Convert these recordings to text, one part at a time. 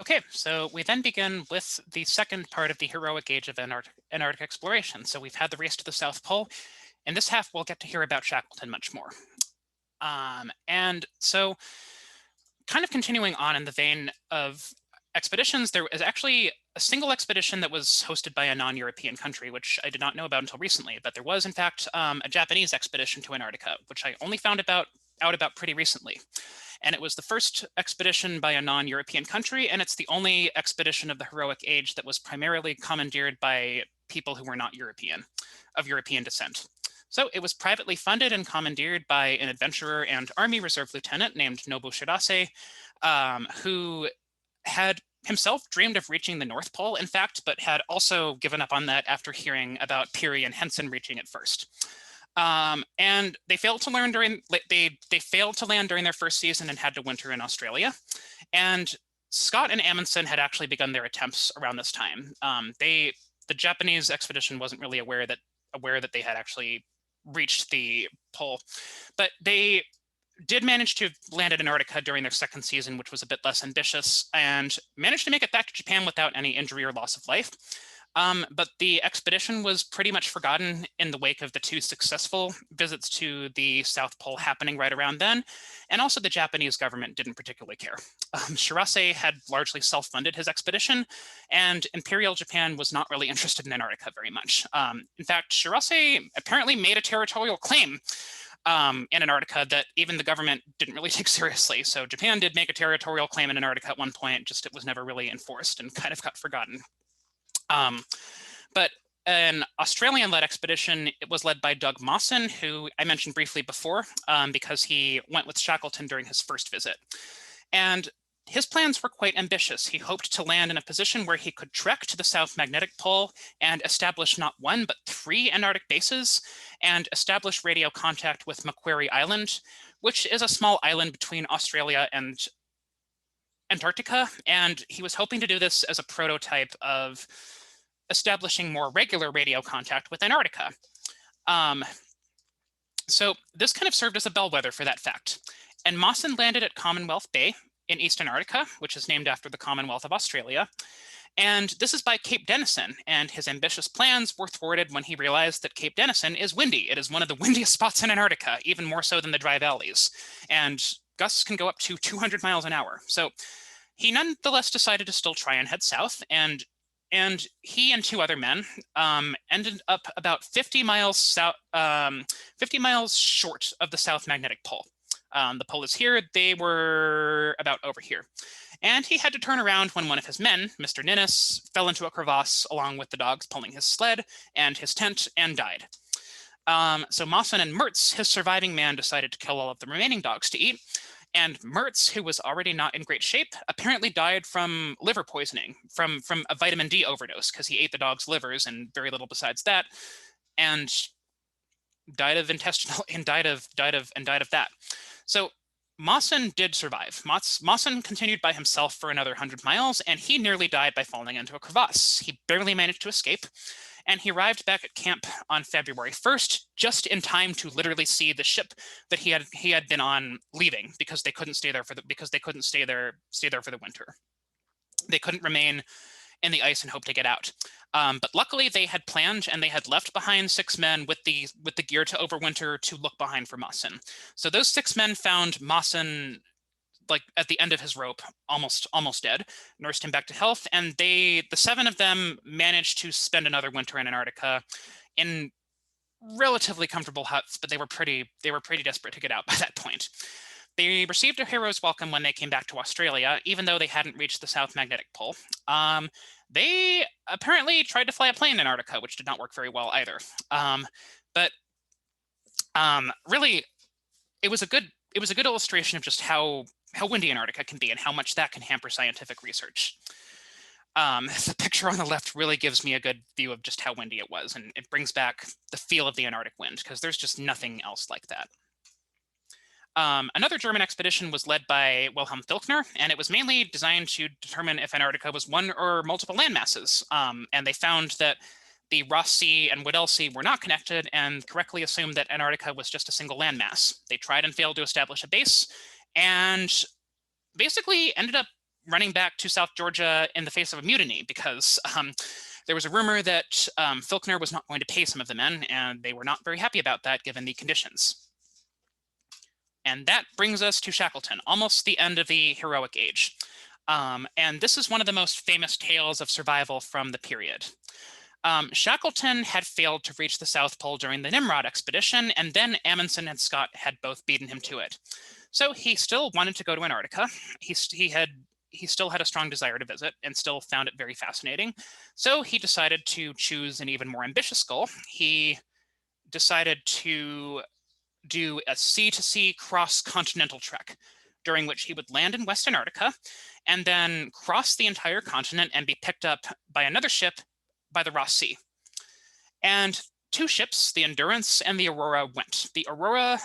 Okay, so we then begin with the second part of the heroic age of Antarctic exploration. So we've had the race to the South Pole. In this half, we'll get to hear about Shackleton much more. And so, kind of continuing on in the vein of expeditions, there is actually a single expedition that was hosted by a non-European country, which I did not know about until recently. But there was, in fact, a Japanese expedition to Antarctica, which I only found out about pretty recently. And it was the first expedition by a non-European country, and it's the only expedition of the heroic age that was primarily commandeered by people who were not European, of European descent. So it was privately funded and commandeered by an adventurer and Army Reserve lieutenant named Nobu Shirase, who had himself dreamed of reaching the North Pole, in fact, but had also given up on that after hearing about Peary and Henson reaching it first. And they failed to land during their first season and had to winter in Australia. And Scott and Amundsen had actually begun their attempts around this time. The Japanese expedition wasn't really aware that they had actually reached the pole, but they did manage to land at Antarctica during their second season, which was a bit less ambitious, and managed to make it back to Japan without any injury or loss of life. But the expedition was pretty much forgotten in the wake of the two successful visits to the South Pole happening right around then, and also the Japanese government didn't particularly care. Shirase had largely self-funded his expedition, and Imperial Japan was not really interested in Antarctica very much. In fact, Shirase apparently made a territorial claim in Antarctica that even the government didn't really take seriously. So Japan did make a territorial claim in Antarctica at one point, just it was never really enforced and kind of got forgotten. But an Australian-led expedition, it was led by Doug Mawson, who I mentioned briefly before, because he went with Shackleton during his first visit. And his plans were quite ambitious. He hoped to land in a position where he could trek to the South Magnetic Pole and establish not one, but 3 Antarctic bases, and establish radio contact with Macquarie Island, which is a small island between Australia and Antarctica. And he was hoping to do this as a prototype of establishing more regular radio contact with Antarctica. So this kind of served as a bellwether for that fact. And Mawson landed at Commonwealth Bay in East Antarctica, which is named after the Commonwealth of Australia. And this is by Cape Denison, and his ambitious plans were thwarted when he realized that Cape Denison is windy. It is one of the windiest spots in Antarctica, even more so than the dry valleys. And gusts can go up to 200 miles an hour. So he nonetheless decided to still try and head south, and he and 2 other men ended up about 50 miles south, 50 miles short of the South Magnetic Pole. The pole is here. They were about over here. And he had to turn around when one of his men, Mr. Ninnis, fell into a crevasse along with the dogs pulling his sled and his tent and died. So Mawson and Mertz, his surviving man, decided to kill all of the remaining dogs to eat. And Mertz, who was already not in great shape, apparently died from liver poisoning, from a vitamin D overdose, because he ate the dog's livers and very little besides that, and died of intestinal and died of that. So Mawson did survive. Mawson continued by himself for another 100 miles, and he nearly died by falling into a crevasse. He barely managed to escape, and he arrived back at camp on February 1st, just in time to literally see the ship that he had been on leaving, because they couldn't stay there for the winter. They couldn't remain in the ice and hope to get out. But luckily, they had planned and they had left behind 6 men with the gear to overwinter to look behind for Mawson. So those 6 men found Mawson like at the end of his rope, almost dead, nursed him back to health, and the 7 of them managed to spend another winter in Antarctica in relatively comfortable huts, but they were pretty desperate to get out by that point. They received a hero's welcome when they came back to Australia, even though they hadn't reached the South Magnetic Pole. They apparently tried to fly a plane in Antarctica, which did not work very well either. But really, it was a good illustration of just how windy Antarctica can be and how much that can hamper scientific research. The picture on the left really gives me a good view of just how windy it was, and it brings back the feel of the Antarctic wind, because there's just nothing else like that. Another German expedition was led by Wilhelm Filchner, and it was mainly designed to determine if Antarctica was one or multiple landmasses. And they found that the Ross Sea and Weddell Sea were not connected, and correctly assumed that Antarctica was just a single landmass. They tried and failed to establish a base, and basically ended up running back to South Georgia in the face of a mutiny because there was a rumor that Filchner was not going to pay some of the men, and they were not very happy about that given the conditions. And that brings us to Shackleton, almost the end of the heroic age. And this is one of the most famous tales of survival from the period. Shackleton had failed to reach the South Pole during the Nimrod expedition, and then Amundsen and Scott had both beaten him to it. So he still wanted to go to Antarctica. He still had a strong desire to visit and still found it very fascinating. So he decided to choose an even more ambitious goal. He decided to do a sea-to-sea cross-continental trek, during which he would land in West Antarctica and then cross the entire continent and be picked up by another ship by the Ross Sea. And 2 ships, the Endurance and the Aurora, went. The Aurora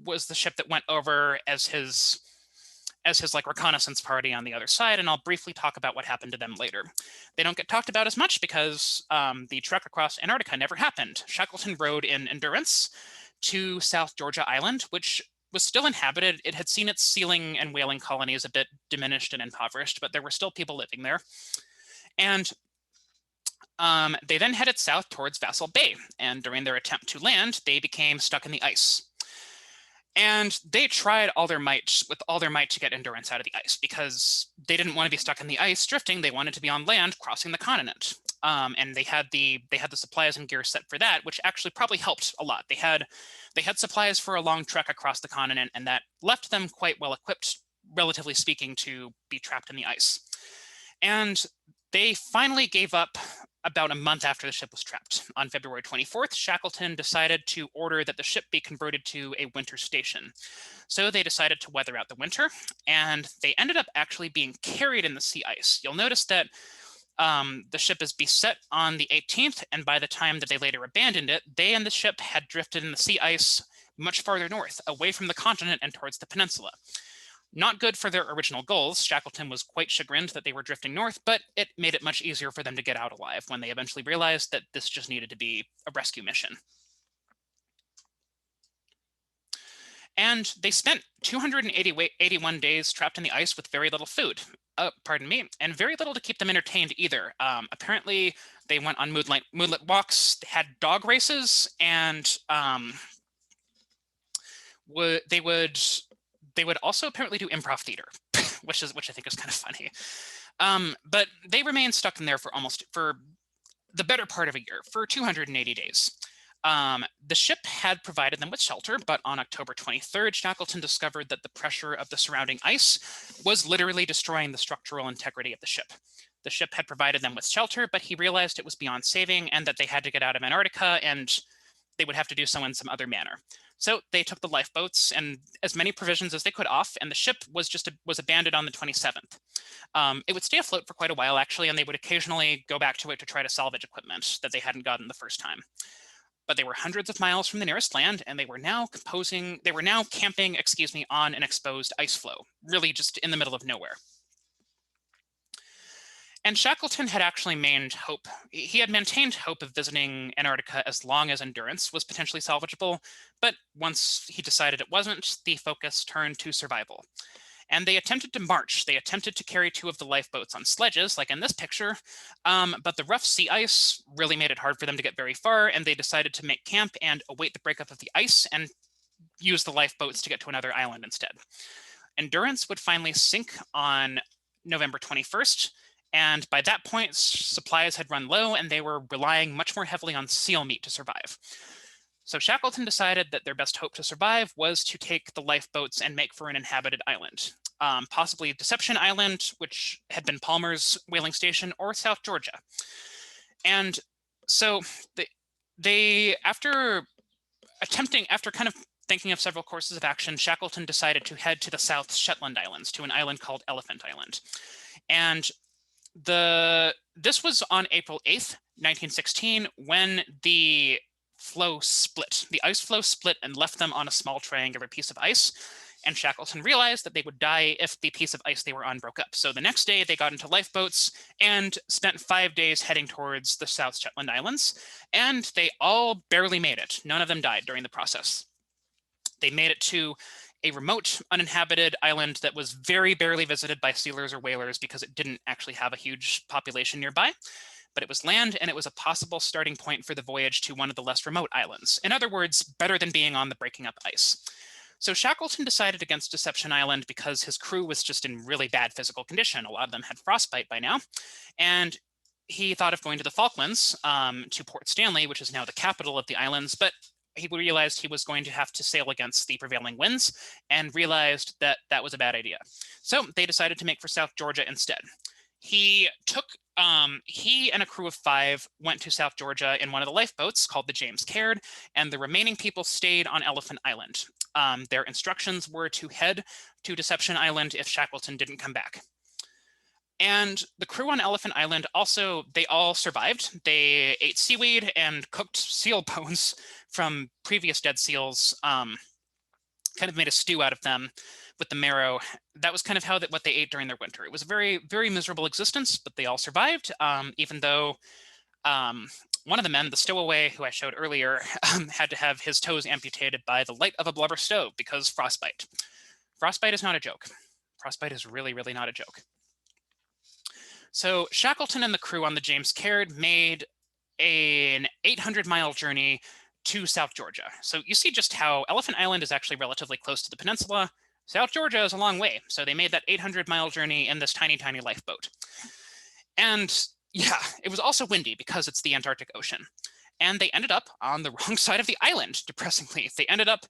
was the ship that went over as his like reconnaissance party on the other side, and I'll briefly talk about what happened to them later. They don't get talked about as much because the trek across Antarctica never happened. Shackleton rode in Endurance to South Georgia Island, which was still inhabited. It had seen its sealing and whaling colonies a bit diminished and impoverished, but there were still people living there. And they then headed south towards Vassal Bay, and during their attempt to land, they became stuck in the ice. And they tried all their might to get Endurance out of the ice because they didn't want to be stuck in the ice drifting. They wanted to be on land crossing the continent. And they had the supplies and gear set for that, which actually probably helped a lot. They had supplies for a long trek across the continent, and that left them quite well equipped, relatively speaking, to be trapped in the ice. And they finally gave up about a month after the ship was trapped. On February 24th, Shackleton decided to order that the ship be converted to a winter station. So they decided to weather out the winter, and they ended up actually being carried in the sea ice. You'll notice that the ship is beset on the 18th, and by the time that they later abandoned it, they and the ship had drifted in the sea ice much farther north, away from the continent and towards the peninsula. Not good for their original goals. Shackleton was quite chagrined that they were drifting north, but it made it much easier for them to get out alive when they eventually realized that this just needed to be a rescue mission. And they spent 281 days trapped in the ice with very little food, and very little to keep them entertained either. Apparently, they went on moonlit walks, had dog races, and they would also apparently do improv theater, which I think is kind of funny. But they remained stuck in there for the better part of a year, for 280 days. The ship had provided them with shelter, but on October 23rd, Shackleton discovered that the pressure of the surrounding ice was literally destroying the structural integrity of the ship. The ship had provided them with shelter, but he realized it was beyond saving and that they had to get out of Antarctica, and they would have to do so in some other manner. So they took the lifeboats and as many provisions as they could off, and the ship was abandoned on the 27th. It would stay afloat for quite a while, actually, and they would occasionally go back to it to try to salvage equipment that they hadn't gotten the first time. But they were hundreds of miles from the nearest land, and they were now camping, on an exposed ice floe, really just in the middle of nowhere. And Shackleton had actually maintained hope of visiting Antarctica as long as Endurance was potentially salvageable, but once he decided it wasn't, the focus turned to survival. And they attempted to march. They attempted to carry 2 of the lifeboats on sledges, like in this picture, but the rough sea ice really made it hard for them to get very far, and they decided to make camp and await the breakup of the ice and use the lifeboats to get to another island instead. Endurance would finally sink on November 21st, and by that point, supplies had run low, and they were relying much more heavily on seal meat to survive. So Shackleton decided that their best hope to survive was to take the lifeboats and make for an inhabited island, possibly Deception Island, which had been Palmer's whaling station, or South Georgia. And so after kind of thinking of several courses of action, Shackleton decided to head to the South Shetland Islands, to an island called Elephant Island. And this was on April 8th, 1916, when the floe split. The ice floe split and left them on a small triangular piece of ice, and Shackleton realized that they would die if the piece of ice they were on broke up. So the next day, they got into lifeboats and spent 5 days heading towards the South Shetland Islands, and they all barely made it. None of them died during the process. They made it to a remote uninhabited island that was very barely visited by sealers or whalers because it didn't actually have a huge population nearby. But it was land, and it was a possible starting point for the voyage to one of the less remote islands. In other words, better than being on the breaking up ice. So Shackleton decided against Deception Island because his crew was just in really bad physical condition. A lot of them had frostbite by now. And he thought of going to the Falklands, to Port Stanley, which is now the capital of the islands, but he realized he was going to have to sail against the prevailing winds and realized that that was a bad idea. So they decided to make for South Georgia instead. He and a crew of 5 went to South Georgia in one of the lifeboats called the James Caird, and the remaining people stayed on Elephant Island. Their instructions were to head to Deception Island if Shackleton didn't come back. And the crew on Elephant Island also, they all survived. They ate seaweed and cooked seal bones from previous dead seals, kind of made a stew out of them with the marrow. That was kind of what they ate during their winter. It was a very, very miserable existence, but they all survived, even though one of the men, the stowaway who I showed earlier, had to have his toes amputated by the light of a blubber stove because frostbite. Frostbite is not a joke. Frostbite is really, really not a joke. So Shackleton and the crew on the James Caird made an 800-mile journey to South Georgia. So you see just how Elephant Island is actually relatively close to the peninsula. South Georgia is a long way. So they made that 800-mile journey in this tiny, tiny lifeboat. And yeah, it was also windy because it's the Antarctic Ocean. And they ended up on the wrong side of the island, depressingly. They ended up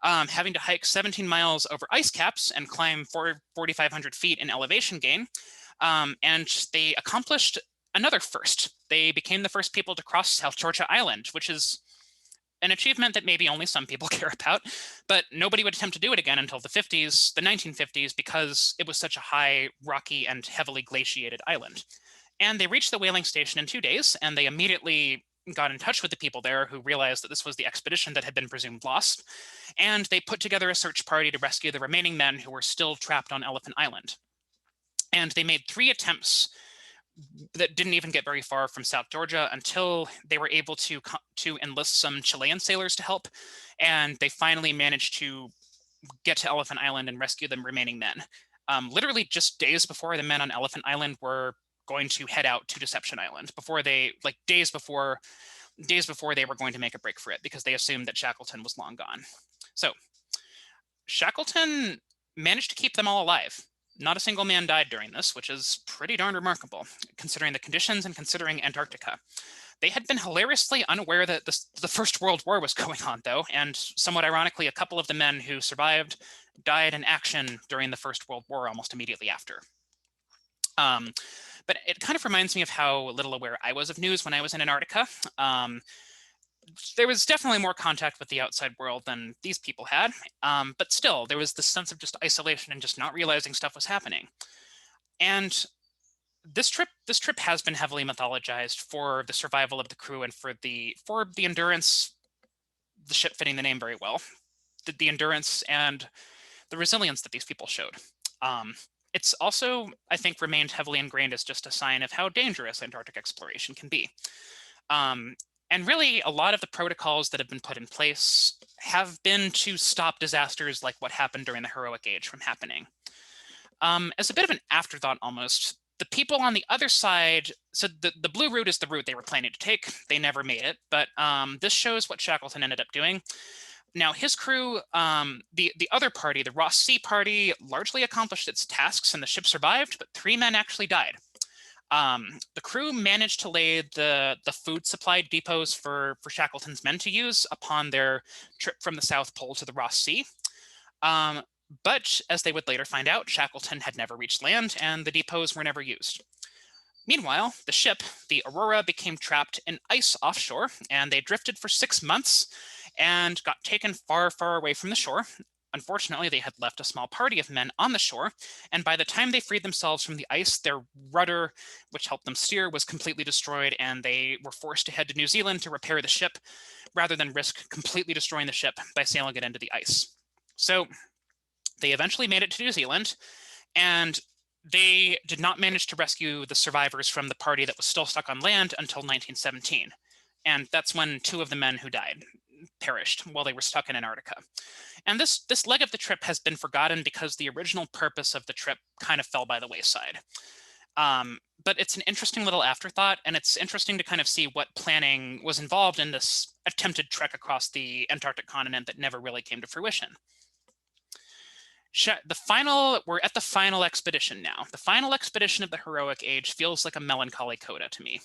having to hike 17 miles over ice caps and climb 4,500 feet in elevation gain. And they accomplished another first. They became the first people to cross South Georgia Island, which is an achievement that maybe only some people care about, but nobody would attempt to do it again until the 1950s, because it was such a high, rocky, and heavily glaciated island. And they reached the whaling station in 2 days, and they immediately got in touch with the people there who realized that this was the expedition that had been presumed lost. And they put together a search party to rescue the remaining men who were still trapped on Elephant Island. And they made 3 attempts that didn't even get very far from South Georgia until they were able to enlist some Chilean sailors to help. And they finally managed to get to Elephant Island and rescue the remaining men. Literally just days before the men on Elephant Island were going to head out to Deception Island, days before they were going to make a break for it, because they assumed that Shackleton was long gone. So Shackleton managed to keep them all alive. Not a single man died during this, which is pretty darn remarkable, considering the conditions and considering Antarctica. They had been hilariously unaware that the First World War was going on, though, and somewhat ironically, a couple of the men who survived died in action during the First World War almost immediately after. But it kind of reminds me of how little aware I was of news when I was in Antarctica. There was definitely more contact with the outside world than these people had, but still, there was this sense of just isolation and just not realizing stuff was happening. And this trip has been heavily mythologized for the survival of the crew and for the endurance, the ship fitting the name very well, the endurance and the resilience that these people showed. It's also, I think, remained heavily ingrained as just a sign of how dangerous Antarctic exploration can be. And really, a lot of the protocols that have been put in place have been to stop disasters like what happened during the Heroic Age from happening. As a bit of an afterthought almost, the people on the other side, so the blue route is the route they were planning to take. They never made it, but this shows what Shackleton ended up doing. Now, his crew, the other party, the Ross Sea Party, largely accomplished its tasks and the ship survived, but 3 men actually died. The crew managed to lay the food supply depots for Shackleton's men to use upon their trip from the South Pole to the Ross Sea. But as they would later find out, Shackleton had never reached land and the depots were never used. Meanwhile, the ship, the Aurora, became trapped in ice offshore, and they drifted for 6 months and got taken far, far away from the shore. Unfortunately, they had left a small party of men on the shore, and by the time they freed themselves from the ice, their rudder, which helped them steer, was completely destroyed, and they were forced to head to New Zealand to repair the ship, rather than risk completely destroying the ship by sailing it into the ice. So they eventually made it to New Zealand, and they did not manage to rescue the survivors from the party that was still stuck on land until 1917. And that's when 2 of the men who died. perished while they were stuck in Antarctica. And this leg of the trip has been forgotten because the original purpose of the trip kind of fell by the wayside. But it's an interesting little afterthought, and it's interesting to kind of see what planning was involved in this attempted trek across the Antarctic continent that never really came to fruition. We're at the final expedition now. The final expedition of the heroic age feels like a melancholy coda to me.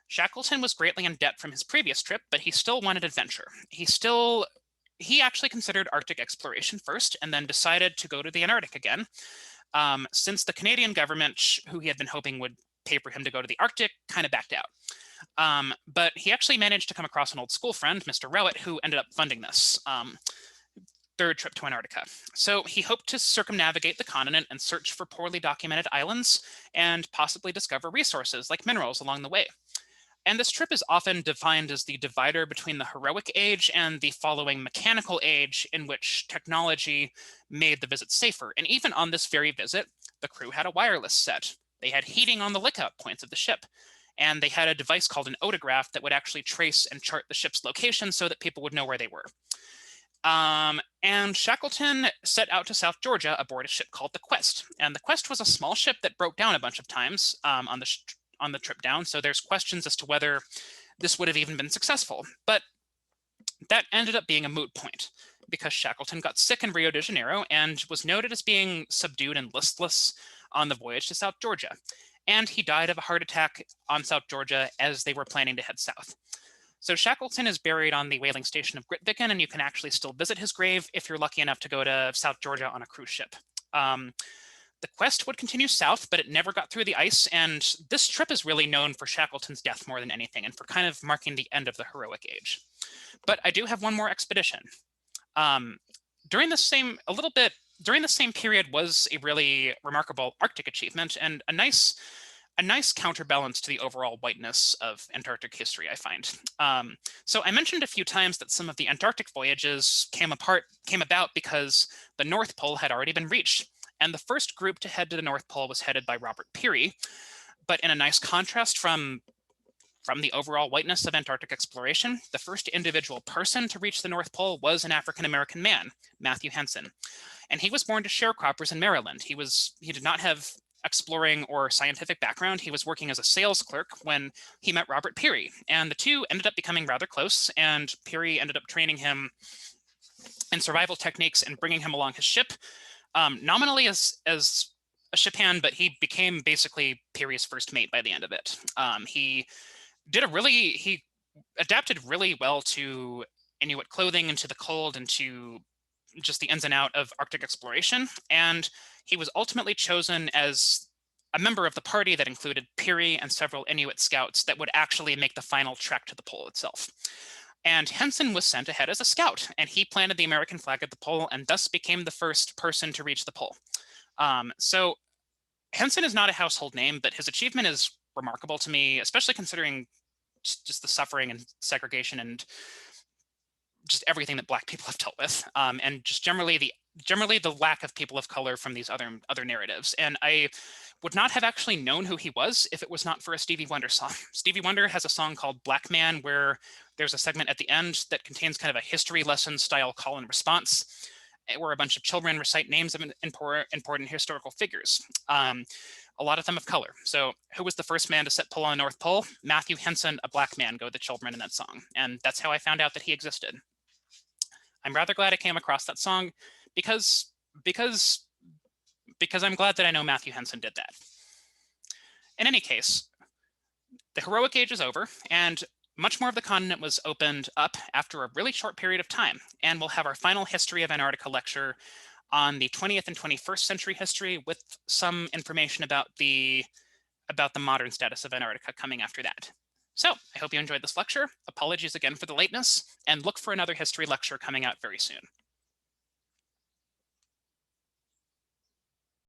Shackleton was greatly in debt from his previous trip, but he still wanted adventure. He actually considered Arctic exploration first and then decided to go to the Antarctic again, since the Canadian government, who he had been hoping would pay for him to go to the Arctic, kind of backed out. But he actually managed to come across an old school friend, Mr. Rowett, who ended up funding this third trip to Antarctica. So he hoped to circumnavigate the continent and search for poorly documented islands and possibly discover resources like minerals along the way. And this trip is often defined as the divider between the heroic age and the following mechanical age, in which technology made the visit safer. And even on this very visit, the crew had a wireless set. They had heating on the lookout points of the ship. And they had a device called an odograph that would actually trace and chart the ship's location so that people would know where they were. And Shackleton set out to South Georgia aboard a ship called the Quest. And the Quest was a small ship that broke down a bunch of times on the trip down. So there's questions as to whether this would have even been successful. But that ended up being a moot point because Shackleton got sick in Rio de Janeiro and was noted as being subdued and listless on the voyage to South Georgia. And he died of a heart attack on South Georgia as they were planning to head south. So Shackleton is buried on the whaling station of Grytviken, and you can actually still visit his grave if you're lucky enough to go to South Georgia on a cruise ship. The Quest would continue south, but it never got through the ice, and this trip is really known for Shackleton's death more than anything, and for kind of marking the end of the heroic age. But I do have one more expedition. During the same period was a really remarkable Arctic achievement, and a nice counterbalance to the overall whiteness of Antarctic history, I find. So I mentioned a few times that some of the Antarctic voyages came about because the North Pole had already been reached. And the first group to head to the North Pole was headed by Robert Peary. But in a nice contrast from the overall whiteness of Antarctic exploration, the first individual person to reach the North Pole was an African-American man, Matthew Henson. And he was born to sharecroppers in Maryland. He did not have exploring or scientific background. He was working as a sales clerk when he met Robert Peary. And the two ended up becoming rather close, and Peary ended up training him in survival techniques and bringing him along his ship, nominally as a ship hand, but he became basically Peary's first mate by the end of it. He adapted really well to Inuit clothing and to the cold and to just the ins and out of Arctic exploration. And he was ultimately chosen as a member of the party that included Peary and several Inuit scouts that would actually make the final trek to the pole itself. And Henson was sent ahead as a scout, and he planted the American flag at the pole and thus became the first person to reach the pole. So Henson is not a household name, but his achievement is remarkable to me, especially considering just the suffering and segregation and just everything that Black people have dealt with, and just generally the lack of people of color from these other narratives. And I would not have actually known who he was if it was not for a Stevie Wonder song. Stevie Wonder has a song called Black Man, where there's a segment at the end that contains kind of a history lesson style call and response, where a bunch of children recite names of important historical figures, a lot of them of color. So who was the first man to set pole on the North Pole? Matthew Henson, a Black man, go the children in that song. And that's how I found out that he existed. I'm rather glad I came across that song because I'm glad that I know Matthew Henson did that. In any case, the heroic age is over, and much more of the continent was opened up after a really short period of time. And we'll have our final History of Antarctica lecture on the 20th and 21st century history, with some information about the modern status of Antarctica coming after that. So I hope you enjoyed this lecture. Apologies again for the lateness, and look for another history lecture coming out very soon.